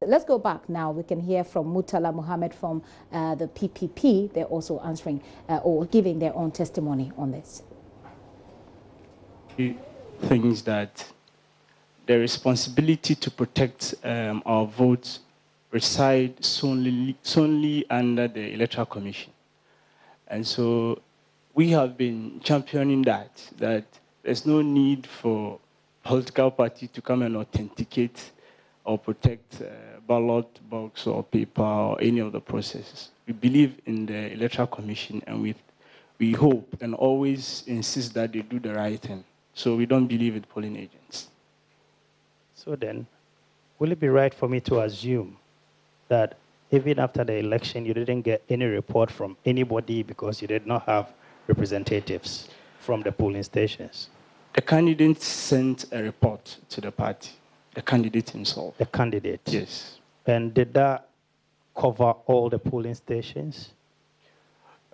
Let's go back now. We can hear from Murtala Mohammed from the PPP. They're also answering or giving their own testimony on this. Things that the responsibility to protect our votes reside solely under the Electoral Commission. And so we have been championing that there's no need for political party to come and authenticate or protect ballot box or paper or any of the processes. We believe in the Electoral Commission, and we hope and always insist that they do the right thing. So we don't believe in polling agents. So then, will it be right for me to assume that even after the election, you didn't get any report from anybody because you did not have representatives from the polling stations? The candidate sent a report to the party, the candidate himself. The candidate? Yes. And did that cover all the polling stations?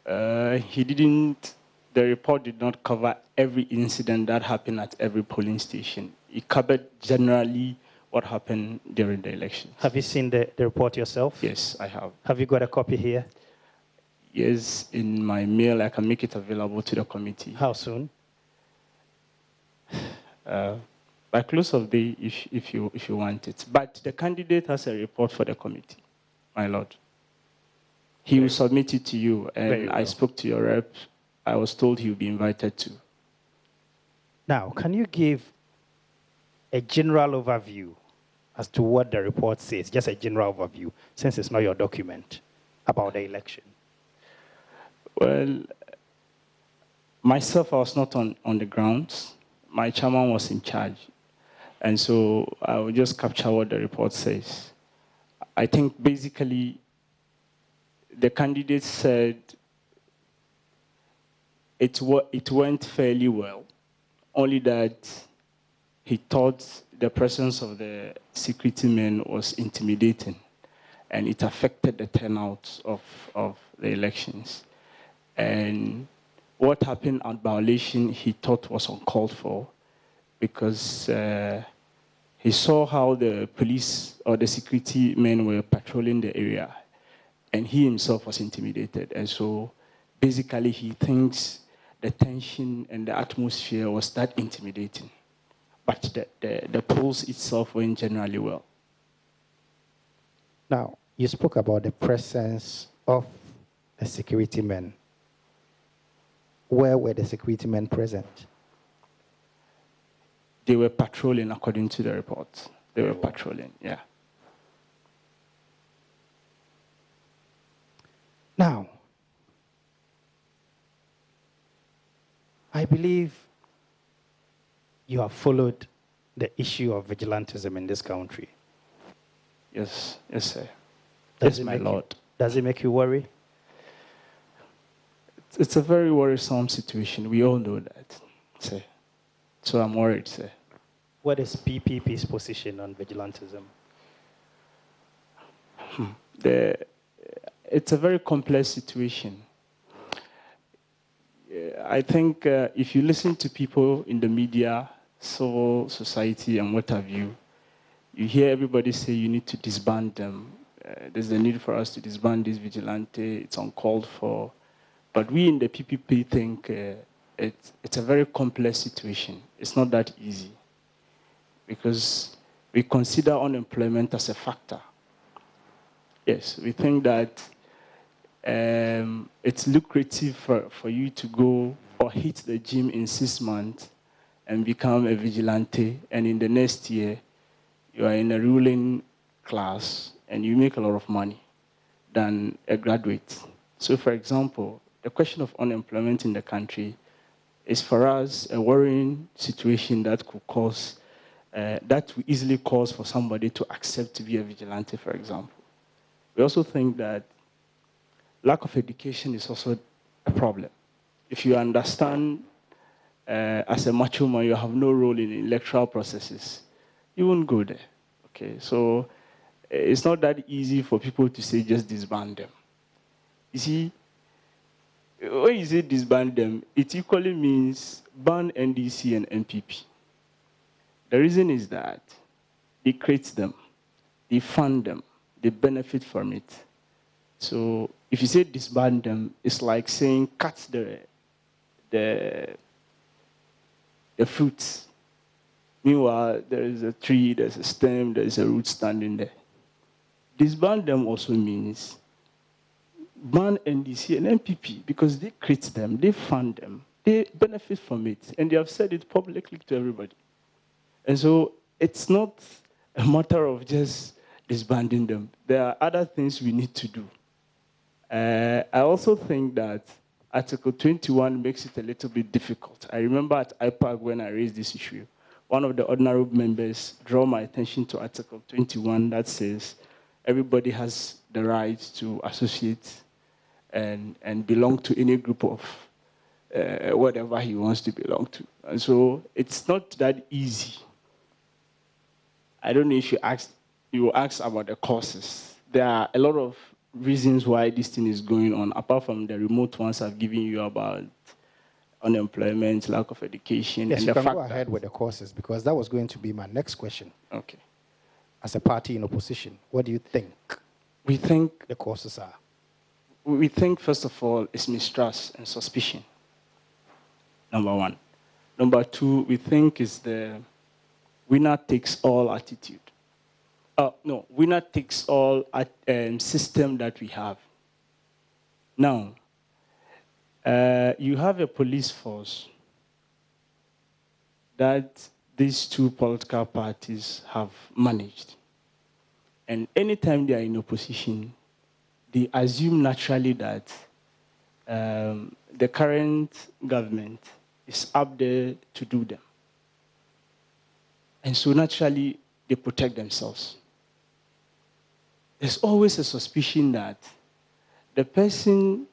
He didn't. The report did not cover every incident that happened at every polling station. It covered generally what happened during the election. Have you seen the report yourself? Yes, I have. Have you got a copy here? Yes, in my mail. I can make it available to the committee. How soon? By close of day, if you want it. But the candidate has a report for the committee, my lord. He will submit it to you, and I spoke to your rep. I was told he will be invited to. Now, can you give a general overview as to what the report says, just a general overview, since it's not your document, about the election? Well, myself, I was not on the grounds. My chairman was in charge. And so I will just capture what the report says. I think basically the candidate said it went fairly well, only that he thought the presence of the security men was intimidating, and it affected the turnout of the elections. And what happened at violation he thought was uncalled for, because he saw how the police or the security men were patrolling the area, and he himself was intimidated. And so basically he thinks the tension and the atmosphere was that intimidating. But the polls itself went generally well. Now, you spoke about the presence of the security men. Where were the security men present? They were patrolling, according to the report. They were patrolling, yeah. Now, I believe you have followed the issue of vigilantism in this country. Yes, yes, sir. Yes, my lord. Does it make you worry? It's a very worrisome situation. We all know that, sir. So I'm worried, sir. What is PPP's position on vigilantism? It's a very complex situation. I think if you listen to people in the media, civil society, and what have you, you hear everybody say you need to disband them. There's a need for us to disband this vigilante. It's uncalled for. But we in the PPP think it's a very complex situation. It's not that easy, because we consider unemployment as a factor. Yes, we think that it's lucrative for you to go or hit the gym in 6 months and become a vigilante, and in the next year, you are in a ruling class and you make a lot of money than a graduate. So, for example, the question of unemployment in the country is for us a worrying situation that could cause, that will easily cause for somebody to accept to be a vigilante, for example. We also think that lack of education is also a problem. If you understand as a macho man you have no role in electoral processes, you won't go there. Okay, so it's not that easy for people to say just disband them. You see, when you say disband them, it equally means ban NDC and NPP. The reason is that it creates them. they fund them, they benefit from it. So if you say disband them, it's like saying cut the fruits. Meanwhile, there is a tree, there's a stem, there's a root standing there. Disband them also means ban NDC and MPP because they create them, they fund them, they benefit from it, and they have said it publicly to everybody. And so it's not a matter of just disbanding them. There are other things we need to do. I also think that Article 21 makes it a little bit difficult. I remember at IPAC when I raised this issue, one of the honorable members drew my attention to Article 21 that says everybody has the right to associate and belong to any group of whatever he wants to belong to. And so it's not that easy. I don't know if you ask about the causes. There are a lot of reasons why this thing is going on, apart from the remote ones I've given you about unemployment, lack of education. Yes, and you the can fact go ahead with the causes, because that was going to be my next question. Okay. As a party in opposition, what do you think We think the causes are? We think, first of all, it's mistrust and suspicion, number one. Number two, we think it's the winner-takes-all attitude. No, winner-takes-all system that we have. Now, you have a police force that these two political parties have managed. And anytime they are in opposition, they assume naturally that the current government is up there to do them. And so naturally, they protect themselves. There's always a suspicion that the person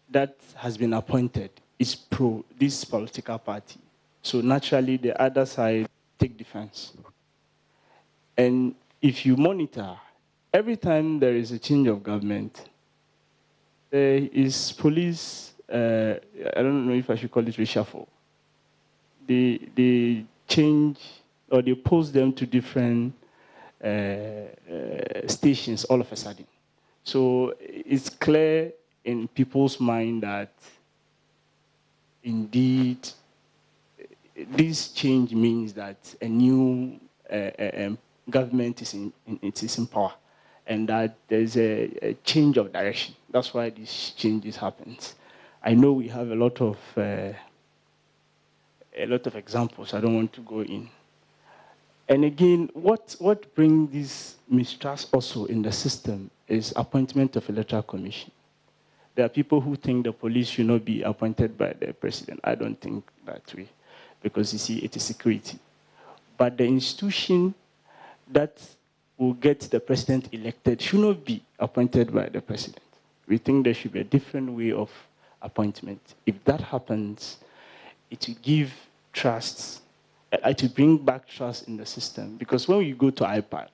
that has been appointed is pro this political party. So naturally, the other side take defense. And if you monitor, every time there is a change of government, there is police, I don't know if I should call it reshuffle. They change, or they post them to different stations all of a sudden. So it's clear in people's mind that indeed this change means that a new government is in power, and that there's a change of direction. That's why these changes happen. I know we have a lot of examples. I don't want to go in. And again, what brings this mistrust also in the system is appointment of Electoral Commission. There are people who think the police should not be appointed by the president. I don't think that way, because you see, it is security. But the institution that will get the president elected should not be appointed by the president. We think there should be a different way of appointment. If that happens, it will give trust, it will bring back trust in the system. Because when you go to IPAC,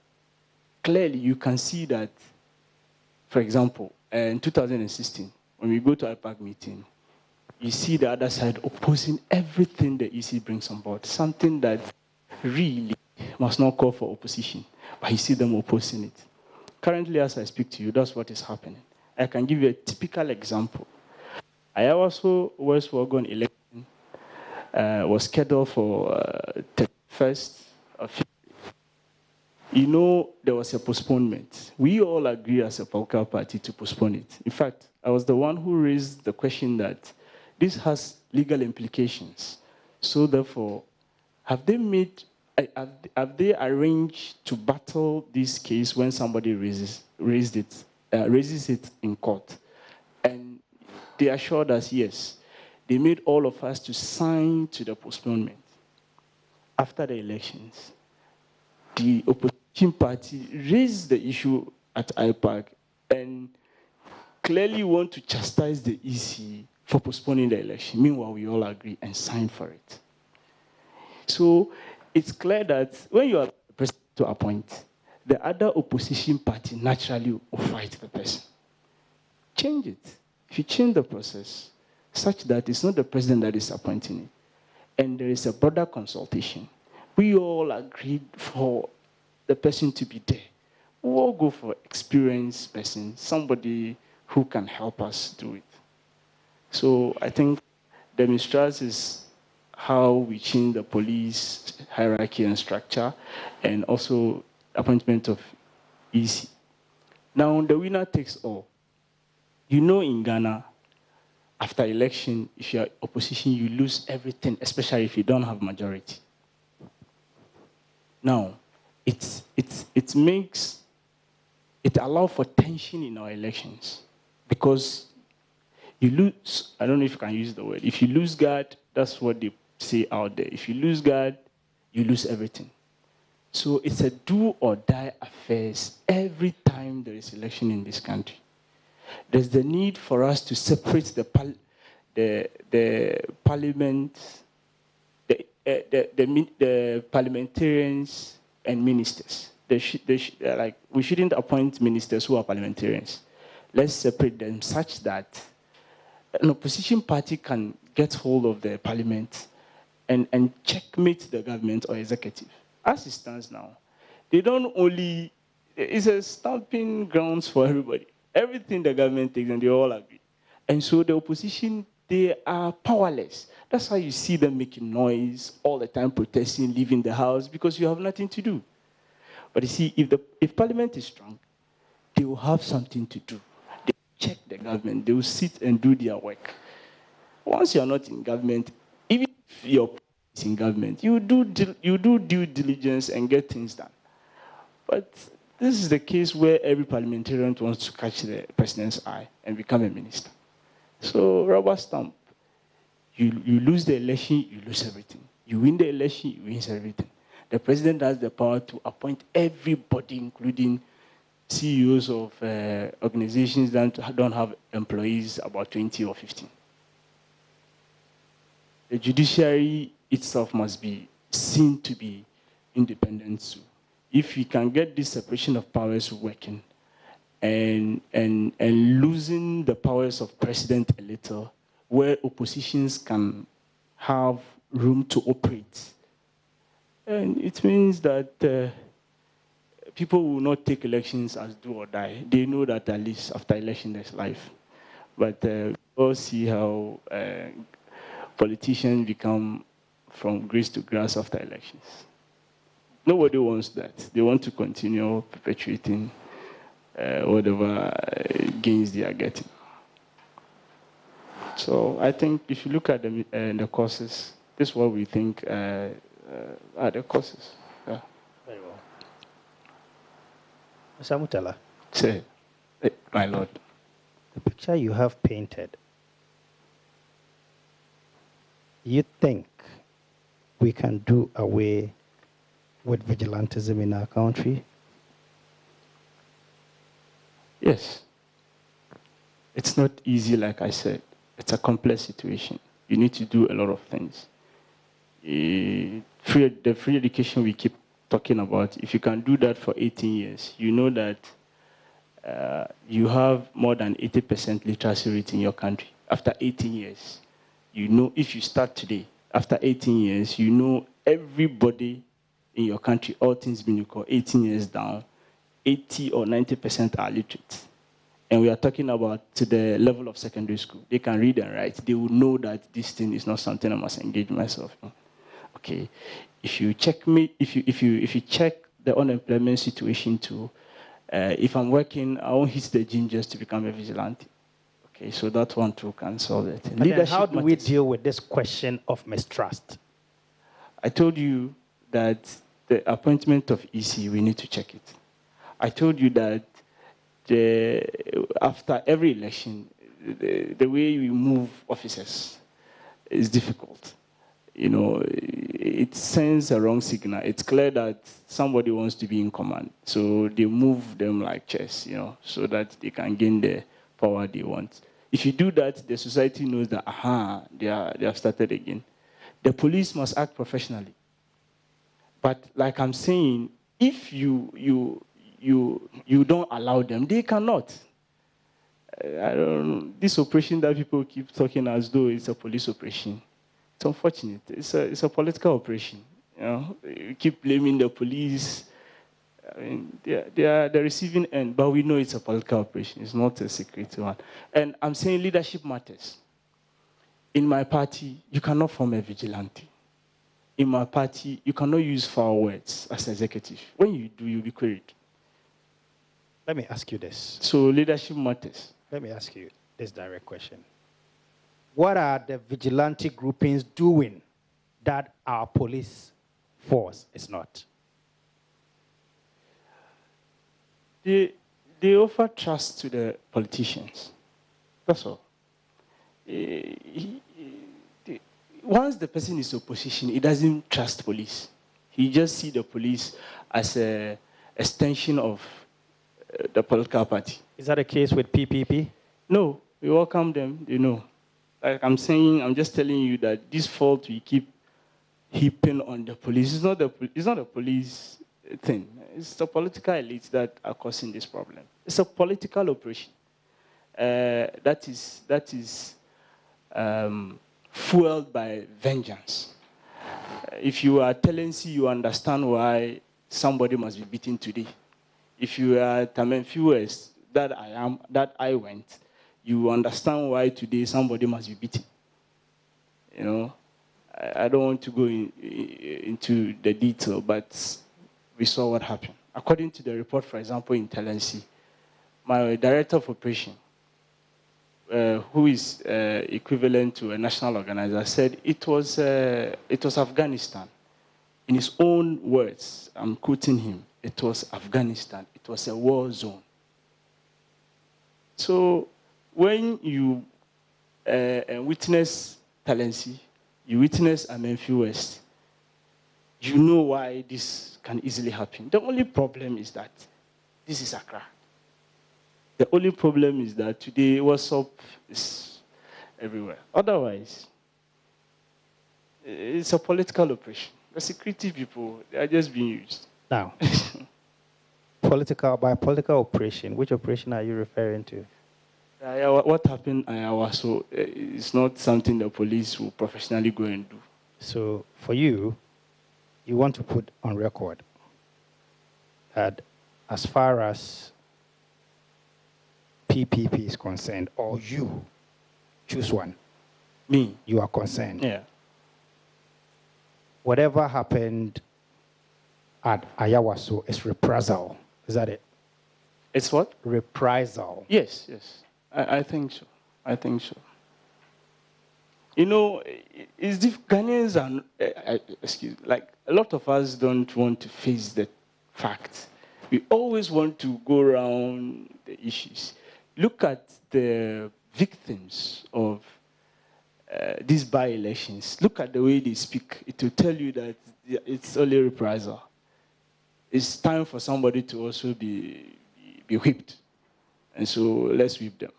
clearly you can see that, for example, in 2016, when we go to IPAC meeting, you see the other side opposing everything the EC brings on board, something that really must not call for opposition, but you see them opposing it. Currently, as I speak to you, that's what is happening. I can give you a typical example. Ayawaso West Wagon election was scheduled for 31st of February. You know, there was a postponement. We all agree as a political party to postpone it. In fact, I was the one who raised the question that this has legal implications. So therefore, have they arranged to battle this case when somebody raises it in court? And they assured us, yes. They made all of us to sign to the postponement. After the elections, the opposition party raised the issue at IPAC and clearly want to chastise the EC for postponing the election. Meanwhile, we all agree and sign for it. So it's clear that when you are the president to appoint, the other opposition party naturally will fight the person. Change it. If you change the process such that it's not the president that is appointing it, and there is a broader consultation, we all agreed for the person to be there. we'll go for experienced person, somebody who can help us do it. So I think the mistrust is how we change the police hierarchy and structure, and also appointment of EC. Now, the winner takes all. You know, in Ghana, after election, if you're opposition, you lose everything, especially if you don't have majority. Now, it allows for tension in our elections, because you lose, I don't know if you can use the word, if you lose guard, that's what they say out there. If you lose guard, you lose everything. So it's a do or die affair every time there is election in this country. There's the need for us to separate the parliament, the parliamentarians and ministers. We shouldn't appoint ministers who are parliamentarians. Let's separate them such that an opposition party can get hold of the parliament and checkmate the government or executive. As it stands now, they don't only, it's a stamping grounds for everybody. Everything the government takes, and they all agree. And so the opposition, they are powerless. That's why you see them making noise all the time, protesting, leaving the house, because you have nothing to do. But you see, if parliament is strong, they will have something to do. They will check the government. They will sit and do their work. Once you're not in government, even if you're in government, you do due diligence and get things done. But this is the case where every parliamentarian wants to catch the president's eye and become a minister. So rubber stamp. You lose the election, you lose everything. You win the election, you win everything. The president has the power to appoint everybody, including CEOs of organizations that don't have employees, about 20 or 15. The judiciary itself must be seen to be independent too. If we can get this separation of powers working and losing the powers of president a little, where oppositions can have room to operate, and it means that people will not take elections as do or die. They know that at least after election there's life. But we'll see how politicians become from grass to grass after elections. Nobody wants that. They want to continue perpetuating whatever gains they are getting. So I think if you look at the causes, this is what we think are the causes. Yeah. Very well. Mr. Murtala. Say, my lord. The picture you have painted, you think we can do away with vigilantism in our country? Yes. It's not easy, like I said. It's a complex situation. You need to do a lot of things. The free education we keep talking about, if you can do that for 18 years, you know that you have more than 80% literacy rate in your country. After 18 years, you know, if you start today, after 18 years, you know everybody in your country, all things being equal, 18 years down, 80 or 90% are literate. And we are talking about to the level of secondary school. They can read and write. They will know that this thing is not something I must engage myself in. Okay, if you check the unemployment situation too, if I'm working, I won't hit the gym just to become a vigilante. Okay, so that one too can solve it. But then how do we deal with this question of mistrust? I told you that the appointment of EC, we need to check it. I told you that after every election, the way we move officers is difficult. You know, it sends a wrong signal. It's clear that somebody wants to be in command, so they move them like chess, you know, so that they can gain the power they want. If you do that, the society knows that, they have started again. The police must act professionally. But like I'm saying, if you don't allow them, they cannot. I don't know, this operation that people keep talking as though it's a police operation. It's unfortunate. It's a political operation. You know, you keep blaming the police. I mean, they are the receiving end, but we know it's a political operation. It's not a secret one. And I'm saying leadership matters. In my party, you cannot form a vigilante. In my party, you cannot use foul words as executive. When you do, you'll be queried. Let me ask you this. So leadership matters. Let me ask you this direct question. What are the vigilante groupings doing that our police force is not? They offer trust to the politicians. That's all. Once the person is opposition, he doesn't trust police. He just sees the police as an extension of the political party. Is that the case with PPP? No, we welcome them, they know. Like I'm saying, I'm just telling you that this fault we keep heaping on the police. It's not a police thing. It's the political elites that are causing this problem. It's a political operation that is fueled by vengeance. If you are Telensi, you understand why somebody must be beaten today. If you are Tamenfiwes, that I went, you understand why today somebody must be beaten. You know, I don't want to go into the detail, but we saw what happened. According to the report, for example, in Telensi, my director of operation, who is equivalent to a national organizer, said it was Afghanistan. In his own words, I'm quoting him, it was Afghanistan. It was a war zone. So when you witness Talensi, you witness Amenfi West, you know why this can easily happen. The only problem is that this is Accra. The only problem is that today WhatsApp is everywhere. Otherwise, it's a political operation. The security people, they are just being used. Now, by political operation, which operation are you referring to? What happened in Ayawaso is not something the police will professionally go and do. So for you, you want to put on record that as far as PPP is concerned, or you, choose one. Me? You are concerned. Yeah. Whatever happened at Ayawaso is reprisal. Is that it? It's what? Reprisal. Yes, yes. I think so. I think so. You know, it's Ghanaians are, like a lot of us don't want to face the fact. We always want to go around the issues. Look at the victims of these by-elections. Look at the way they speak. It will tell you that it's only reprisal. It's time for somebody to also be whipped. And so let's whip them.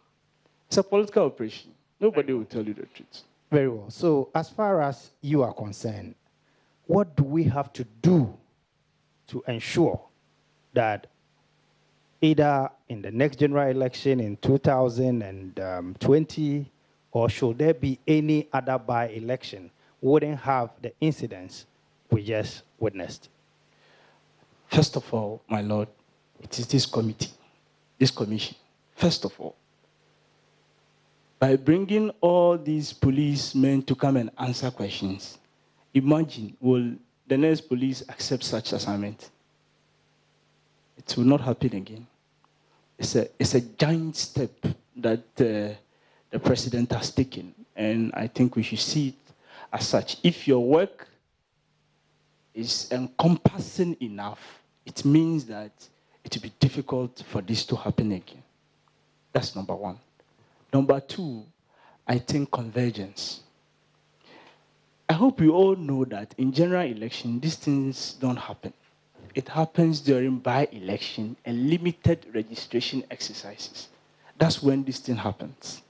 It's a political operation. Nobody will tell you the truth. Very well. So as far as you are concerned, what do we have to do to ensure that either in the next general election in 2020, or should there be any other by-election, wouldn't have the incidents we just witnessed? First of all, my Lord, it is this committee, this commission. First of all, by bringing all these policemen to come and answer questions, imagine, will the next police accept such assignment? It will not happen again. It's a giant step that the president has taken, and I think we should see it as such. If your work is encompassing enough, it means that it will be difficult for this to happen again. That's number one. Number two, I think convergence. I hope you all know that in general election, these things don't happen. It happens during by-election and limited registration exercises. That's when this thing happens.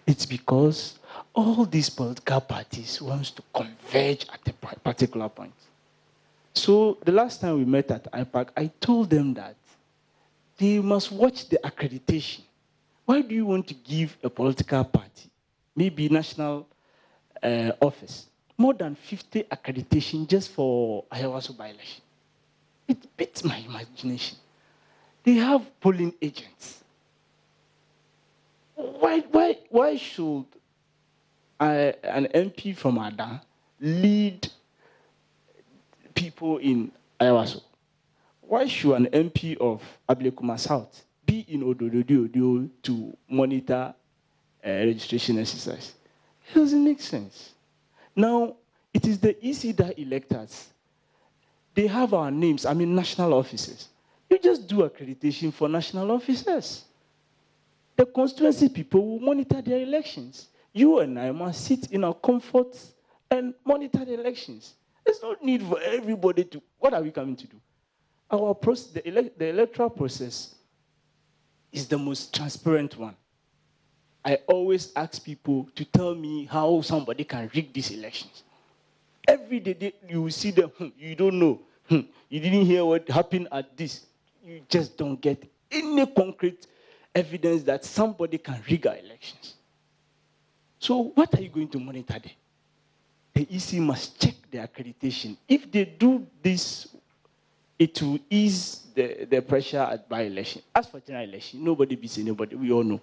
It's because all these political parties want to converge at a particular point. So the last time we met at IPAC, I told them that they must watch the accreditation. Why do you want to give a political party, maybe national office, more than 50 accreditation just for Ayawaso by-election? It beats my imagination. They have polling agents. Why should an MP from Ada lead people in Ayawaso? Why should an MP of Ablekuma South be in Odododio to monitor registration exercise? It doesn't make sense. Now, it is the EC that elect us. They have our names, national officers. You just do accreditation for national officers. The constituency people will monitor their elections. You and I must sit in our comfort and monitor the elections. There's no need for everybody to. What are we coming to do? Our process, the electoral process is the most transparent one. I always ask people to tell me how somebody can rig these elections. Every day you will see them, you don't know. You didn't hear what happened at this. You just don't get any concrete evidence that somebody can rig our elections. So what are you going to monitor there? The EC must check their accreditation. If they do this, it will ease the pressure at by-election. As for general election, nobody beats anybody, we all know.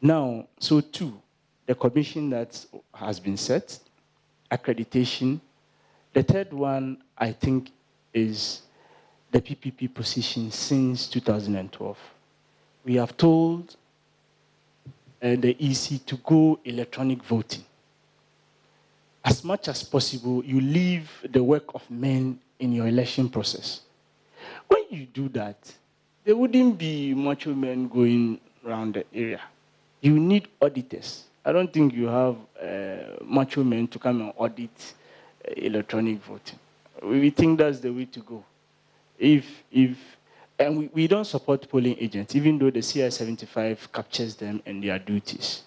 Now, so two, the commission that has been set, accreditation. The third one, I think, is the PPP position since 2012. We have told the EC to go electronic voting. As much as possible, you leave the work of men in your election process. When you do that, there wouldn't be macho men going around the area. You need auditors. I don't think you have macho men to come and audit electronic voting. We think that's the way to go. And we don't support polling agents, even though the CI-75 captures them and their duties.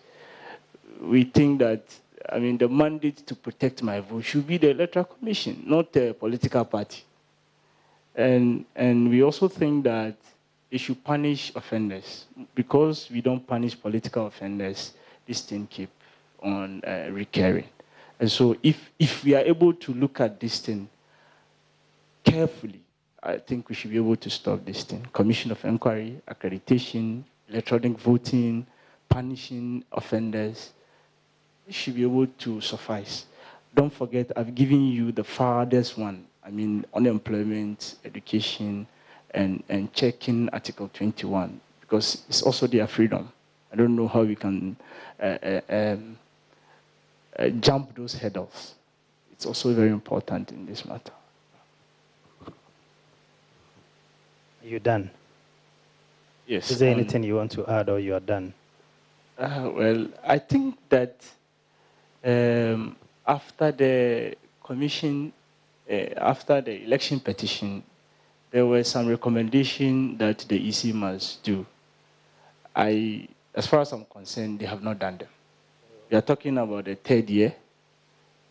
We think that, the mandate to protect my vote should be the Electoral Commission, not a political party. And we also think that they should punish offenders. Because we don't punish political offenders, this thing keep on recurring. And so if we are able to look at this thing carefully, I think we should be able to stop this thing. Commission of Inquiry, accreditation, electronic voting, punishing offenders, it should be able to suffice. Don't forget, I've given you the farthest one. Unemployment, education, and checking Article 21, because it's also their freedom. I don't know how we can jump those hurdles. It's also very important in this matter. Are you done? Yes. Is there anything you want to add, or you are done? Well, I think that after the commission, after the election petition, there were some recommendations that the EC must do. As far as I'm concerned, they have not done them. We are talking about the third year.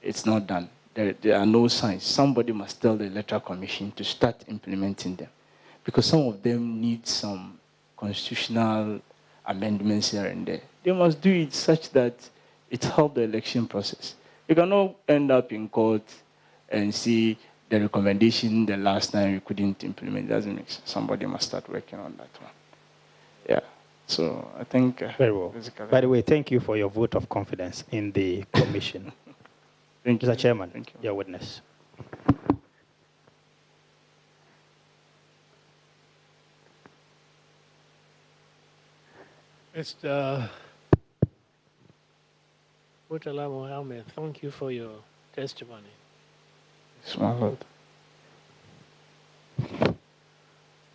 It's not done. There are no signs. Somebody must tell the Electoral Commission to start implementing them, because some of them need some constitutional amendments here and there. They must do it such that it helps the election process. You cannot end up in court and see the recommendation the last time you couldn't implement. It doesn't make sense. Somebody must start working on that one. Yeah. So I think... Very well. By the way, thank you for your vote of confidence in the commission. Thank you. Mr. Chairman, thank you. your witness. Mr. Murtala Mohammed, thank you for your testimony. Yes, my Lord.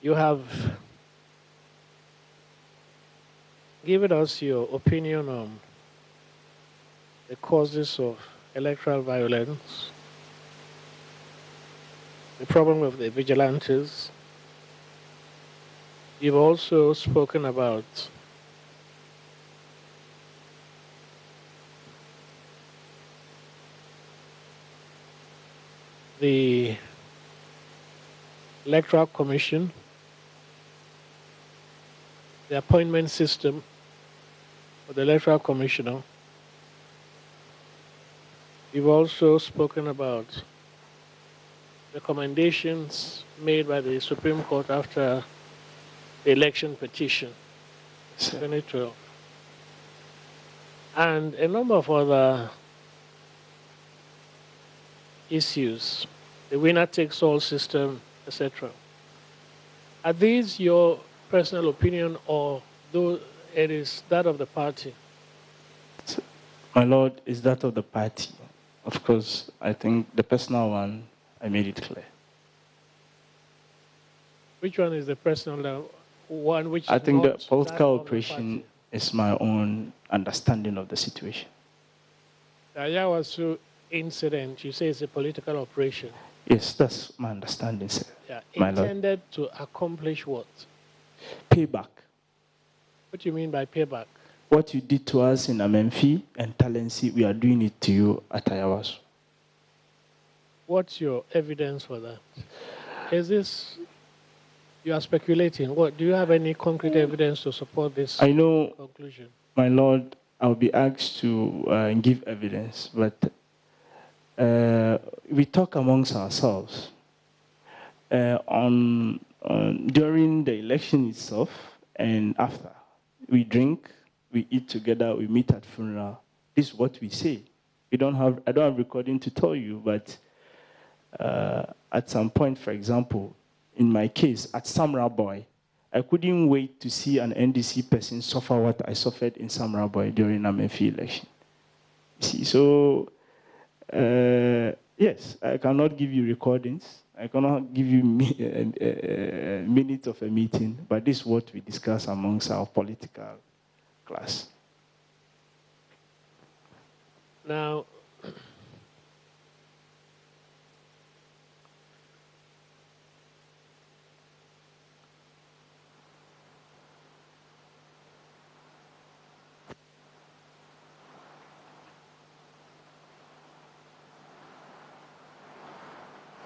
You have given us your opinion on the causes of electoral violence, the problem of the vigilantes. You've also spoken about the Electoral Commission, the appointment system for the Electoral Commissioner. You've also spoken about recommendations made by the Supreme Court after the election petition, 2012, and a number of other issues, the winner-takes-all system, etc. Are these your personal opinion, or though it is that of the party? My Lord, is that of the party. Of course, I think the personal one, I made it clear. Which one is the personal one? Which I think the not political that of the operation party? is my own understanding of the situation. The Ayawasu incident, you say it's a political operation. Yes, that's my understanding, sir. Yeah, My Lord. intended to accomplish what? Payback. What do you mean by payback? What you did to us in Amenfi and Talensi, we are doing it to you at Ayawasu. What's your evidence for that? Is this, you are speculating. What, do you have any concrete evidence to support this conclusion? My Lord, I'll be asked to give evidence, but we talk amongst ourselves. During the election itself and after, we drink, we eat together, we meet at funeral. This is what we say. I don't have recording to tell you, but at some point, for example, in my case, at Samra Boy, I couldn't wait to see an NDC person suffer what I suffered in Samra Boy during Amenfi election. You see, so yes, I cannot give you recordings. I cannot give you minutes of a meeting, but this is what we discuss amongst our political class. Now,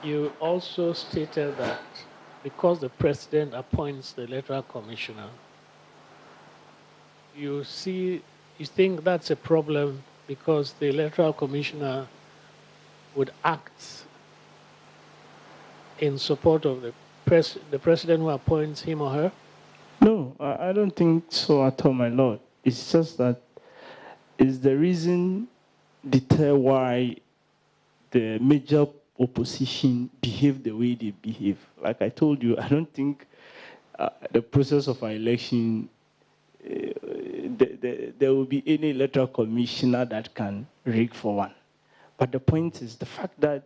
you also stated that because the president appoints the electoral commissioner, you think that's a problem because the electoral commissioner would act in support of the president who appoints him or her? No, I don't think so at all, my Lord. It's just that it's the reason deter why the major opposition behave the way they behave. Like I told you, I don't think the process of our election, there will be any electoral commissioner that can rig for one. But the point is the fact that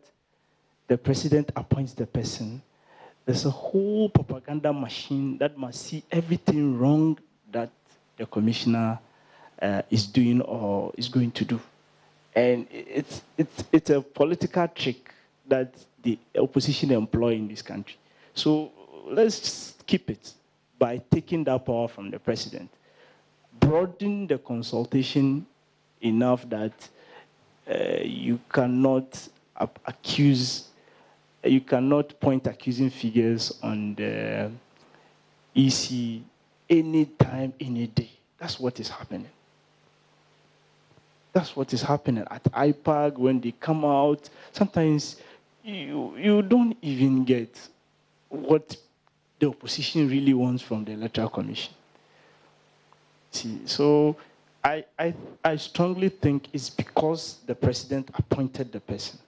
the president appoints the person, there's a whole propaganda machine that must see everything wrong that the commissioner is doing or is going to do. And it's a political trick that the opposition employ in this country. So let's keep it by taking that power from the president. Broaden the consultation enough that you cannot point accusing figures on the EC anytime, any day. That's what is happening. That's what is happening at IPAG when they come out. Sometimes you don't even get what the opposition really wants from the Electoral Commission. See, so I strongly think it's because the president appointed the person.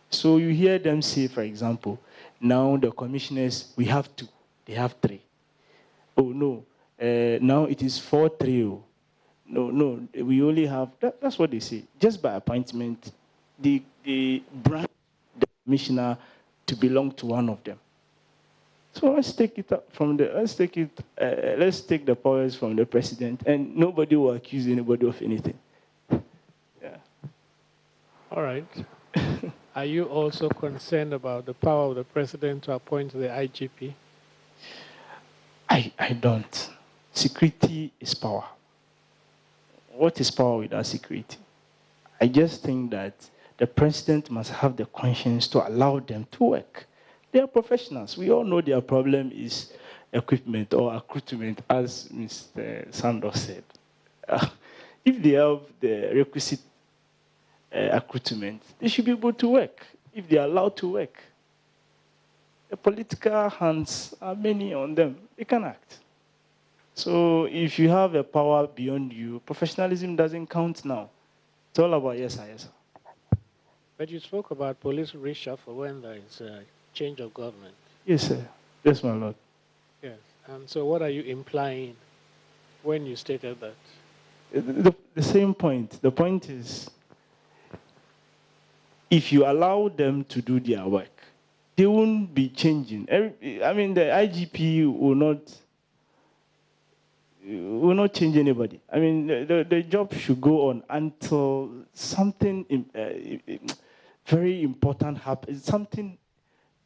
So you hear them say, for example, now the commissioners, we have 2, they have 3. Oh no, now it is 4-3. No, we only have, that's what they say. Just by appointment, they brand the commissioner to belong to one of them. So let's take it up from let's take the powers from the president, and nobody will accuse anybody of anything. Yeah. All right. Are you also concerned about the power of the president to appoint the IGP? I don't. Security is power. What is power without security? I just think that the president must have the conscience to allow them to work. They are professionals. We all know their problem is equipment or recruitment, as Mr. Sandos said. If they have the requisite recruitment, they should be able to work. if they are allowed to work. The political hands are many on them. They can act. So if you have a power beyond you, professionalism doesn't count now. It's all about yes, sir, yes, sir. But you spoke about police reshuffle when there is a change of government. Yes, sir. Yes, my lord. Yes. And so what are you implying when you stated that? The same point. The point is, if you allow them to do their work, they won't be changing. I mean, the IGP will not change anybody. I mean, the job should go on until something very important happens, something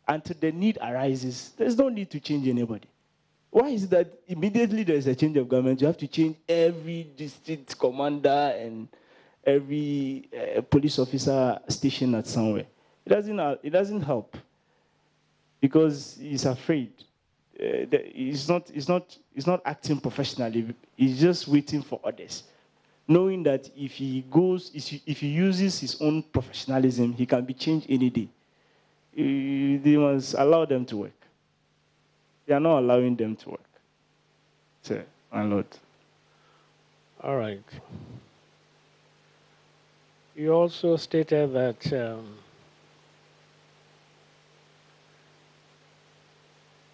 until the need arises. There's no need to change anybody. Why is it that immediately there's a change of government, you have to change every district commander and every police officer stationed at somewhere? It doesn't help because he's afraid. He's not acting professionally. He's just waiting for others, knowing that if he uses his own professionalism, he can be changed any day. They must allow them to work. They are not allowing them to work. So, my lord. All right. You also stated that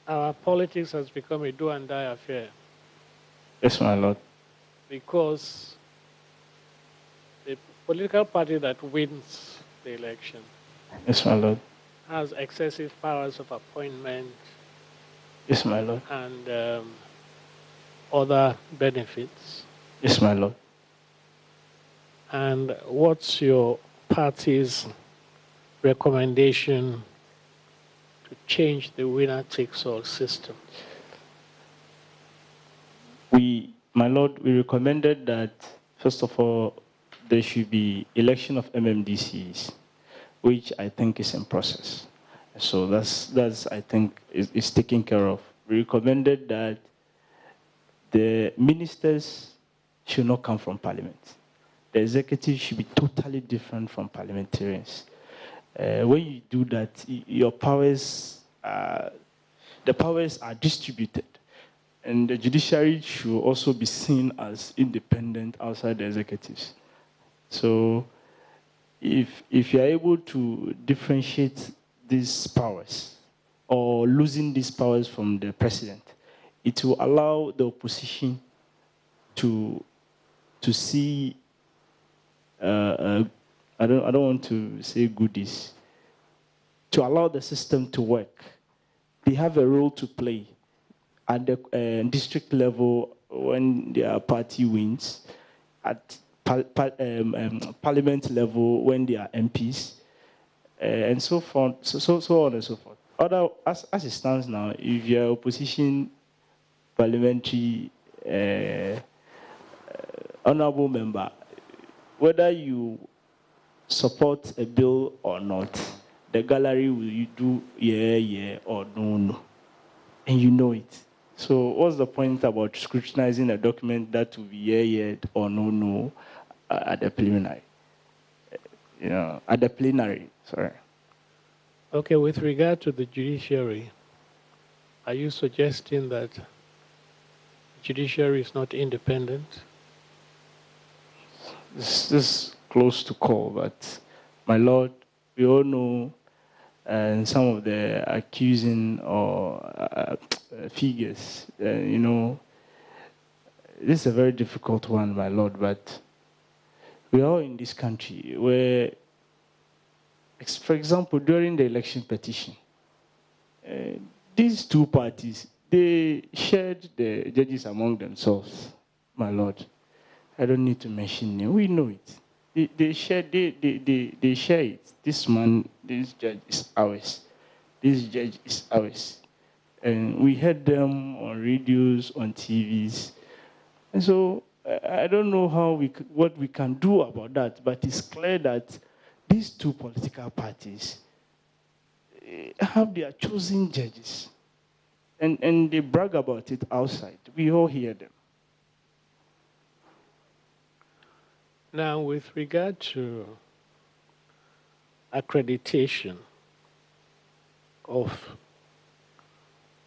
our politics has become a do and die affair. Yes, my lord. Because the political party that wins the election, yes, my lord, has excessive powers of appointment. Yes, my lord. And other benefits. Yes, my lord. And what's your party's recommendation to change the winner-takes-all system? My lord, we recommended that, first of all, there should be election of MMDCs, which I think is in process. So that's I think, is taken care of. We recommended that the ministers should not come from parliament. The executive should be totally different from parliamentarians. When you do that, your powers, the powers are distributed. And the judiciary should also be seen as independent outside the executives. So if you're able to differentiate these powers or losing these powers from the president, it will allow the opposition to see, I don't want to say goodies, to allow the system to work. They have a role to play at the district level when their party wins, at parliament level when they are MPs, and so on, so on and so forth. As it stands now, if you're opposition parliamentary honorable member, whether you support a bill or not, the gallery will do yeah or no, and you know it. So what's the point about scrutinizing a document that will be yeah or no at the preliminary? At the plenary, sorry. Okay, with regard to the judiciary, are you suggesting that judiciary is not independent? This is close to call, but my lord, we all know some of the accusing or figures, this is a very difficult one, my lord, but we are all in this country where, for example, during the election petition, these two parties, they shared the judges among themselves, my lord. I don't need to mention them. We know it. They share it. This man, this judge is ours. This judge is ours. And we heard them on radios, on TVs. And so I don't know what we can do about that, but it's clear that these two political parties have their chosen judges. And they brag about it outside. We all hear them. Now, with regard to accreditation of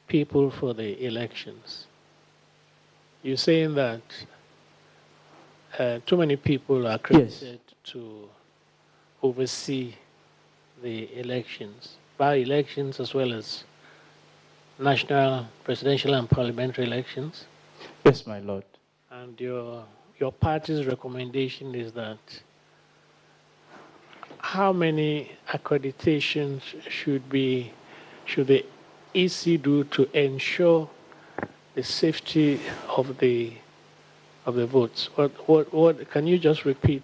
people for the elections. You're saying that too many people are accredited to oversee the elections, by-elections as well as national, presidential and parliamentary elections? Yes, my lord. And your party's recommendation is that how many accreditations should the EC do to ensure the safety of the votes? What can you just repeat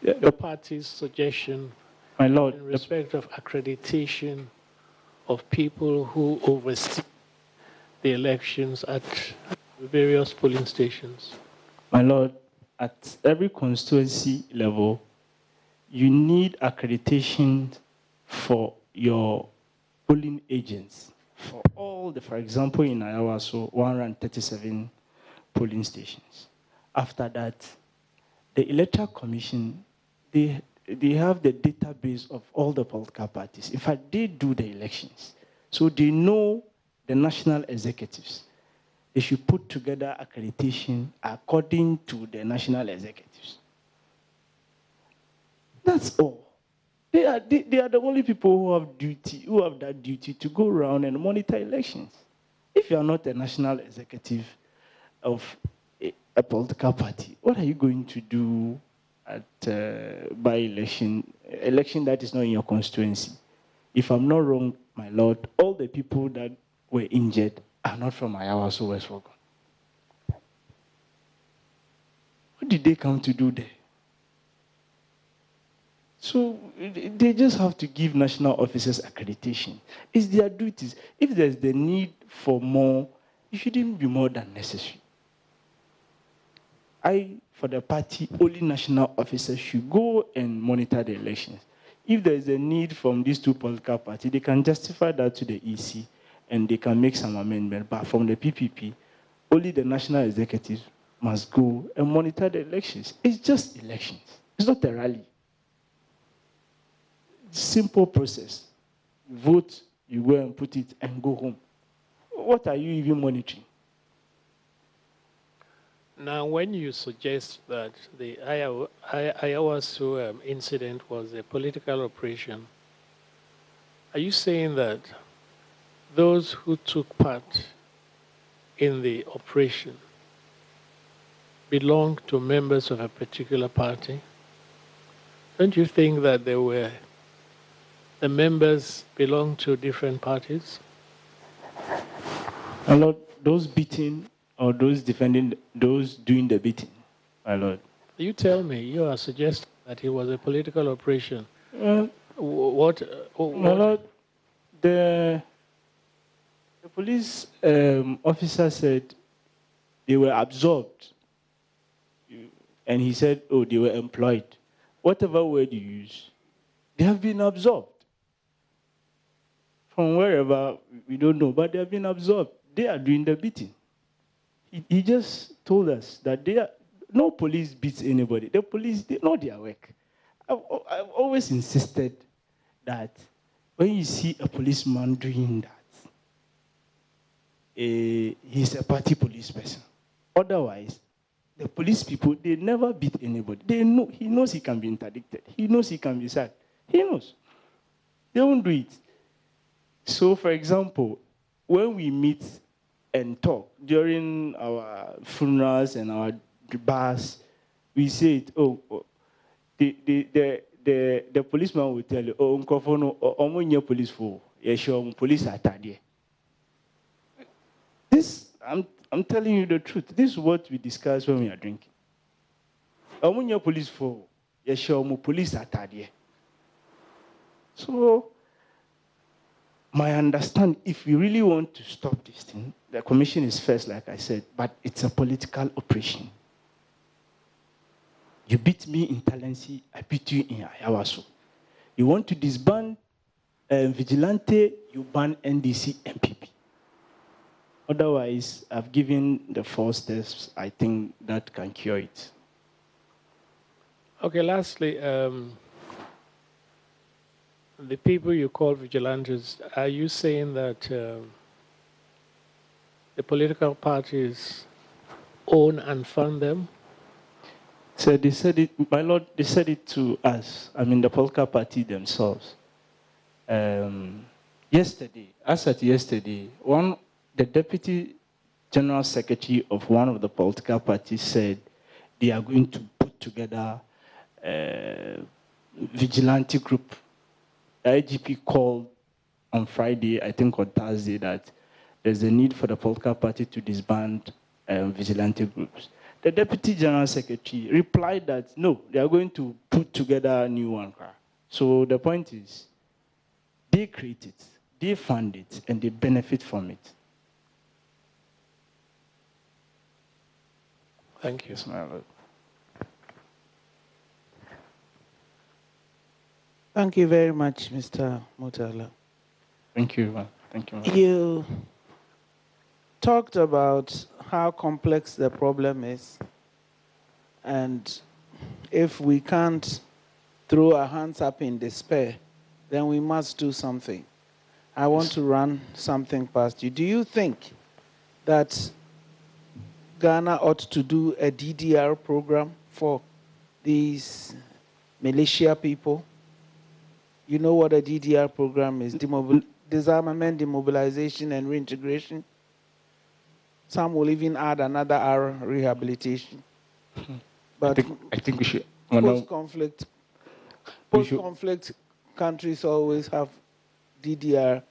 your party's suggestion, my lord, in respect of accreditation of people who oversee the elections at various polling stations? My lord, at every constituency level, you need accreditation for your polling agents. For all for example, in Iowa, so 137 polling stations. After that, the Electoral Commission, they have the database of all the political parties. In fact, they do the elections. So they know the national executives. They should put together accreditation according to the national executives. That's all. They are the only people who have that duty to go around and monitor elections. If you are not a national executive of a political party, what are you going to do at by-election, election that is not in your constituency? If I'm not wrong, my lord, all the people that were injured are not from Iowa, so West Oregon. What did they come to do there? So they just have to give national officers accreditation. It's their duties. If there's the need for more, it shouldn't be more than necessary. For the party, only national officers should go and monitor the elections. If there's a need from these two political parties, they can justify that to the EC and they can make some amendment. But from the PPP, only the national executives must go and monitor the elections. It's just elections. It's not a rally. Simple process. Vote, you go and put it and go home. What are you even monitoring? Now, when you suggest that the Iowa incident was a political operation, are you saying that those who took part in the operation belonged to members of a particular party? Don't you think that the members belong to different parties? My lord, those beating or those defending, those doing the beating, my lord. You tell me, you are suggesting that it was a political operation. My lord, the police officer said they were absorbed. And he said, oh, they were employed. Whatever word you use, they have been absorbed. From wherever, we don't know, but they have been absorbed. They are doing the beating. He just told us that no police beats anybody. The police, they know their work. I've always insisted that when you see a policeman doing that, he's a party police person. Otherwise, the police people, they never beat anybody. They know, he knows he can be interdicted. He knows he can be sacked. He knows. They won't do it. So, for example, when we meet and talk during our funerals and our bars, we say it, the policeman will tell you, police for police attire. This, I'm telling you the truth. This is what we discuss when we are drinking. Police for police attire. So, my understanding, if we really want to stop this thing, the commission is first, like I said, but it's a political operation. You beat me in Talensi, I beat you in Ayawaso. You want to disband vigilante, you ban NDC MPP. Otherwise, I've given the 4 steps. I think that can cure it. Okay, lastly, the people you call vigilantes, are you saying that the political parties own and fund them? So they said it, my lord, they said it to us, I mean the political party themselves. Yesterday, as at yesterday, the deputy general secretary of one of the political parties said they are going to put together a vigilante group. The IGP called on Friday, I think on Thursday, that there's a need for the political party to disband vigilante groups. The deputy general secretary replied that no, they are going to put together a new one. So the point is, they create it, they fund it, and they benefit from it. Thank you. Yes, my lord. Thank you very much, Mr. Murtala. Thank you, man. Thank you, man. You talked about how complex the problem is, and if we can't throw our hands up in despair, then we must do something. I want to run something past you. Do you think that Ghana ought to do a DDR program for these militia people? You know what a DDR program is? Disarmament, demobilization, and reintegration. Some will even add another R, rehabilitation. But I think we should. Post-conflict countries always have DDR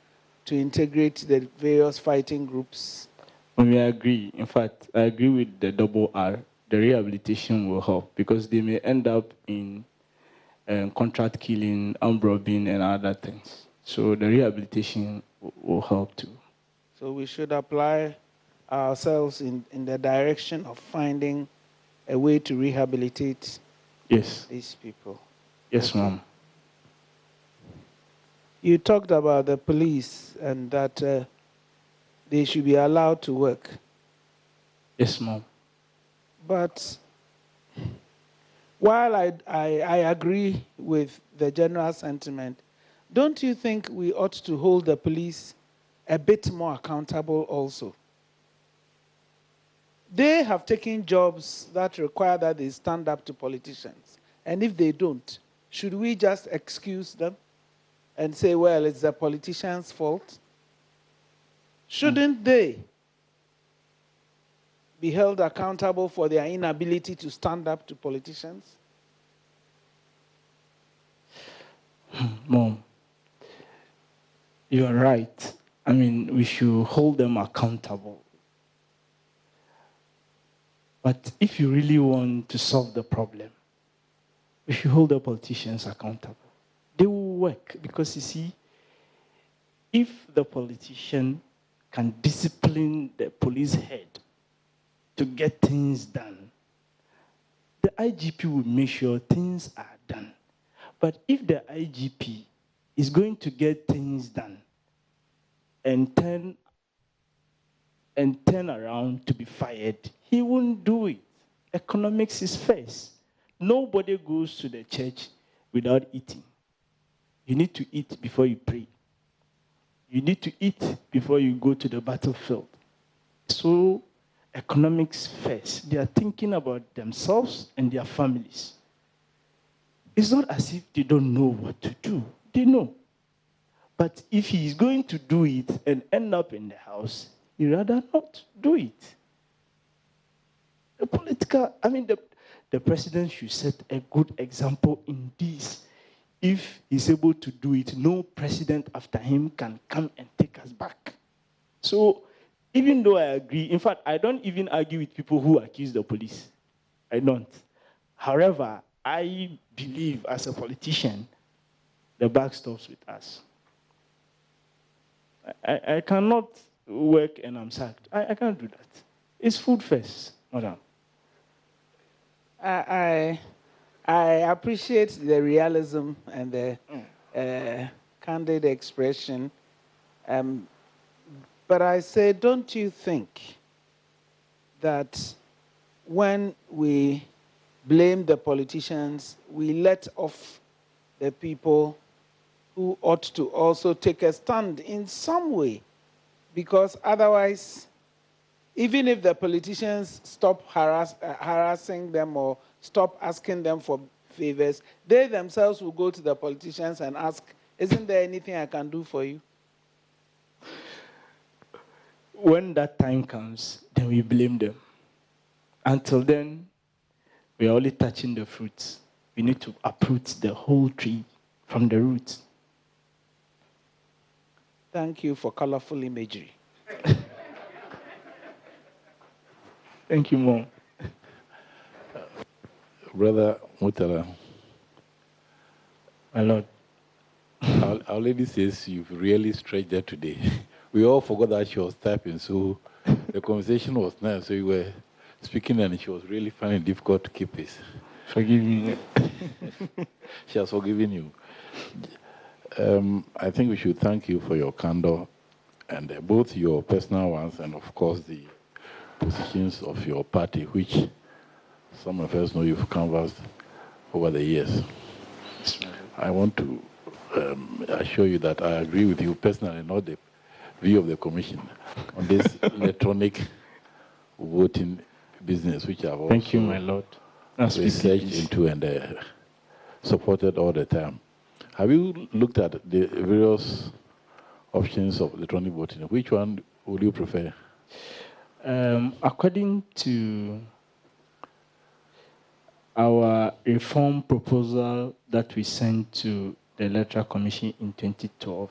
to integrate the various fighting groups. I agree. In fact, I agree with the double R. The rehabilitation will help because they may end up in contract killing, armed robbing, and other things. So the rehabilitation will help too. So we should apply ourselves in the direction of finding a way to rehabilitate these people. Yes, ma'am. You talked about the police and that they should be allowed to work. Yes, ma'am. But while I agree with the general sentiment, don't you think we ought to hold the police a bit more accountable also? They have taken jobs that require that they stand up to politicians. And if they don't, should we just excuse them and say, well, it's the politician's fault? Shouldn't they be held accountable for their inability to stand up to politicians? Mom, you are right. I mean, we should hold them accountable. But if you really want to solve the problem, we should hold the politicians accountable. They will work because, you see, if the politician can discipline the police head to get things done, the IGP will make sure things are done. But if the IGP is going to get things done and turn around to be fired, he won't do it. Economics is first. Nobody goes to the church without eating. You need to eat before you pray. You need to eat before you go to the battlefield. So, economics first. They are thinking about themselves and their families. It's not as if they don't know what to do. They know. But if he is going to do it and end up in the house, he'd rather not do it. The president should set a good example in this. If he's able to do it, no president after him can come and take us back. So, even though I agree, in fact, I don't even argue with people who accuse the police. I don't. However, I believe as a politician, the buck stops with us. I cannot work and I'm sacked. I can't do that. It's food first, madam. I appreciate the realism and the candid expression. But I say, don't you think that when we blame the politicians, we let off the people who ought to also take a stand in some way, because otherwise, even if the politicians stop harassing them or stop asking them for favors, they themselves will go to the politicians and ask, isn't there anything I can do for you? When that time comes, then we blame them. Until then, we are only touching the fruits. We need to uproot the whole tree from the roots. Thank you for colorful imagery. Thank you, Mom. Brother Murtala, My Lord. our lady says you've really stretched there today. We all forgot that she was typing, so the conversation was nice. So you were speaking and she was really finding it difficult to keep pace. Forgive me. She has forgiven you. I think we should thank you for your candor, and both your personal ones and, of course, the positions of your party, which some of us know you've canvassed over the years. I want to assure you that I agree with you personally, not the view of the Commission, on this electronic voting business, which I've also Thank you, my Lord. researched into and supported all the time. Have you looked at the various options of electronic voting? Which one would you prefer? According to our reform proposal that we sent to the Electoral Commission in 2012,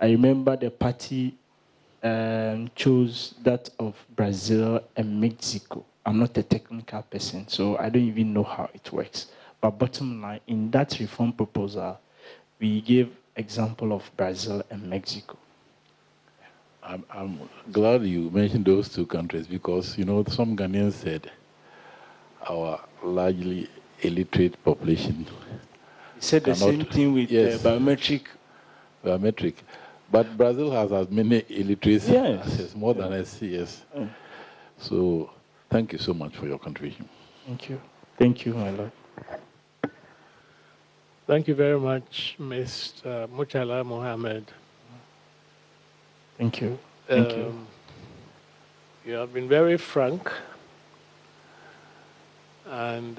I remember the party chose that of Brazil and Mexico. I'm not a technical person, so I don't even know how it works. But bottom line, in that reform proposal, we gave example of Brazil and Mexico. I'm glad you mentioned those two countries because, you know, some Ghanaians said our largely illiterate population. We said the same thing with biometric. Biometric. But Brazil has as many illiteracy as more than us, yes. So thank you so much for your contribution. Thank you. Thank you, my Lord. Thank you very much, Mr. Murtala Mohammed. Thank you. Thank you. You have been very frank, and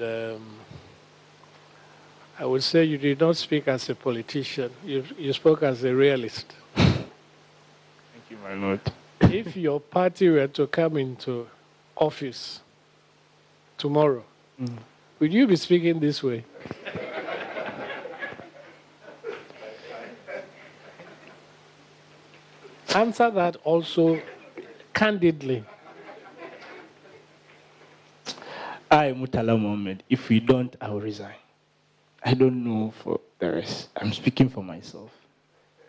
I would say you did not speak as a politician. You spoke as a realist. Thank you, my Lord. If your party were to come into office tomorrow, would you be speaking this way? Answer that also candidly. I, Murtala Mohammed, if we don't, I will resign. I don't know for the rest. I'm speaking for myself.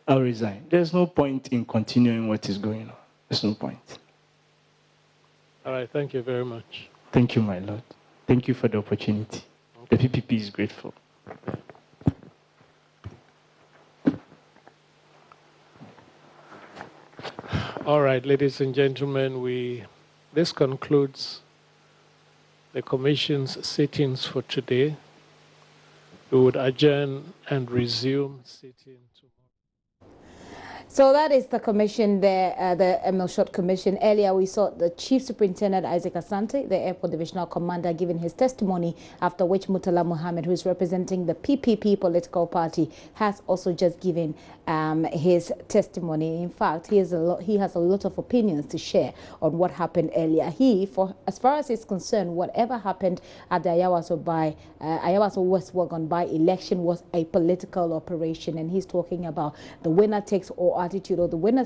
I'll resign. There's no point in continuing what is going on. There's no point. All right, thank you very much. Thank you, my Lord. Thank you for the opportunity. The PPP is grateful. All right, ladies and gentlemen, this concludes the Commission's sittings for today. We would adjourn and resume sitting tomorrow. So that is the commission there, the Emil Short Commission. Earlier we saw the Chief Superintendent Isaac Asante, the Airport Divisional Commander, giving his testimony, after which Murtala Mohammed, who is representing the PPP political party, has also just given his testimony. In fact, he has a lot of opinions to share on what happened earlier. As far as he's concerned, whatever happened at the Ayawaso West Wagon by-election was a political operation, and he's talking about the winner takes all attitude, or the winner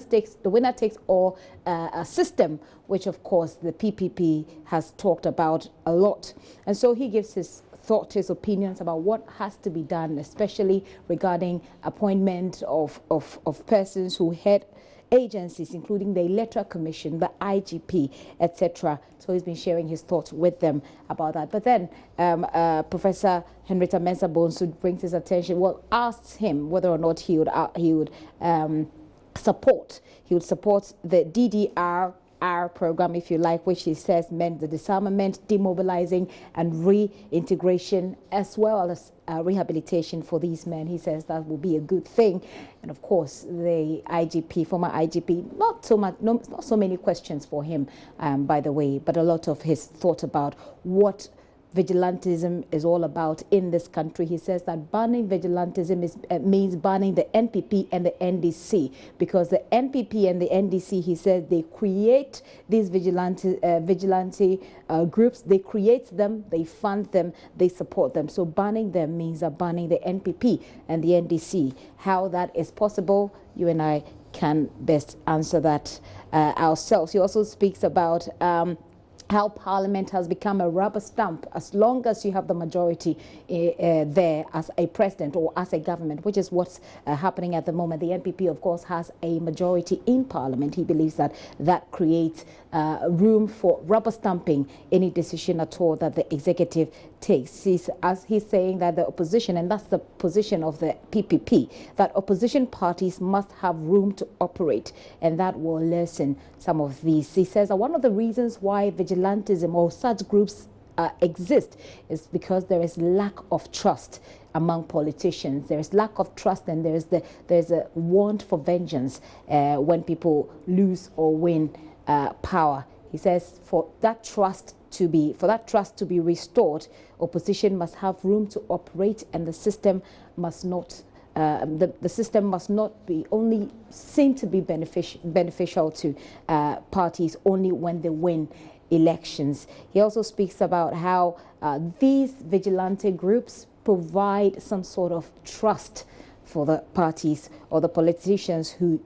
takes all a system, which of course the PPP has talked about a lot. And so he gives his thought, his opinions about what has to be done, especially regarding appointment of persons who head agencies, including the Electoral Commission, the IGP, etc. So he's been sharing his thoughts with them about that. But then Professor Henrietta Mensah Bonsu brings his attention, asks him whether or not he would support the DDR our program, if you like, which he says meant the disarmament, demobilizing, and reintegration, as well as rehabilitation for these men. He says that will be a good thing. And of course, the IGP, former IGP, not so many questions for him, by the way, but a lot of his thought about what vigilantism is all about in this country. He says that banning vigilantism means banning the NPP and the NDC, because the NPP and the NDC, he says, they create these vigilante groups. They create them, they fund them, they support them. So banning them means banning the NPP and the NDC. How that is possible, you and I can best answer that ourselves. He also speaks about how Parliament has become a rubber stamp as long as you have the majority there as a president or as a government, which is what's happening at the moment. The NPP, of course, has a majority in Parliament. He believes that that creates room for rubber stamping any decision at all that the executive takes. He's saying that the opposition, and that's the position of the PPP, that opposition parties must have room to operate, and that will lessen some of these. He says that one of the reasons why vigilantism or such groups exist is because there is lack of trust among politicians. There is lack of trust, and there's a want for vengeance when people lose or win power. He says for that trust to be restored, opposition must have room to operate, and the system must not the system must not be only seen to be beneficial to parties only when they win elections. He also speaks about how these vigilante groups provide some sort of trust for the parties or the politicians who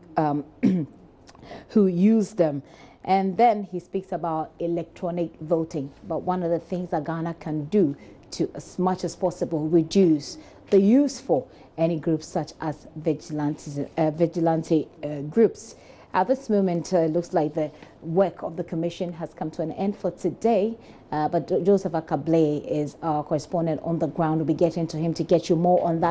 who use them. And then he speaks about electronic voting. But one of the things that Ghana can do to, as much as possible, reduce the use for any groups such as vigilante groups. At this moment, it looks like the work of the commission has come to an end for today. But Joseph Akable is our correspondent on the ground. We'll be getting to him to get you more on that.